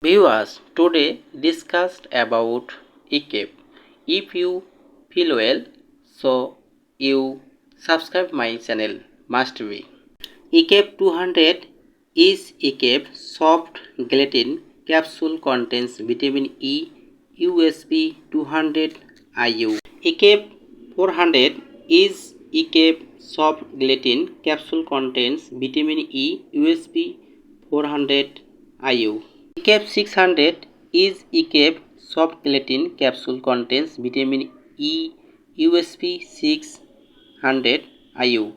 Viewers, today discussed about ECAP. If you feel well, so you subscribe my channel. Must be. ECAP 200 is ECAP soft gelatin capsule contains vitamin E USP 200 IU. ECAP 400 is ECAP soft gelatin capsule contains vitamin E USP 400 IU. ECAP 600 is ECAP soft gelatin capsule contains vitamin E USP 600 IU.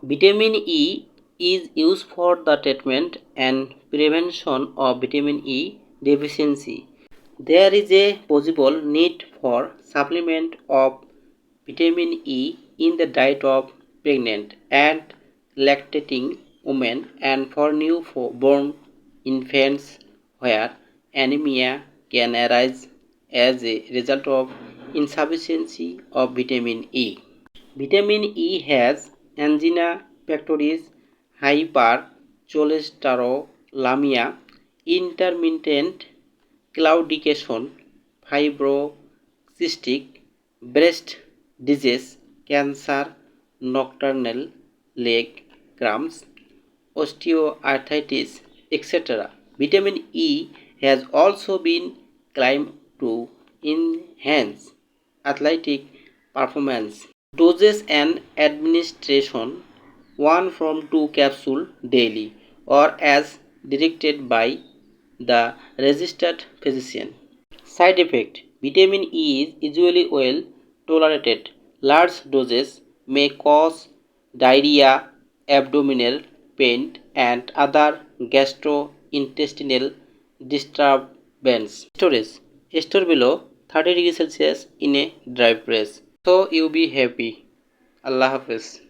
Vitamin E is used for the treatment and prevention of vitamin E deficiency. There is a possible need for supplement of vitamin E in the diet of pregnant and lactating women and for newborn infants where anemia can arise as a result of insufficiency of vitamin E. Vitamin E has angina pectoris, hypercholesterolemia, intermittent claudication, fibrocystic breast disease, cancer, nocturnal leg cramps, osteoarthritis, etc. Vitamin E has also been claimed to enhance athletic performance. Doses and administration: 1 from 2 capsules daily or as directed by the registered physician. Side effect: vitamin E is usually well tolerated. Large doses may cause diarrhea, abdominal pain, and other gastrointestinal disturbance. Storage: store below 30 degrees Celsius in a dry press. So you be happy. Allah Hafiz.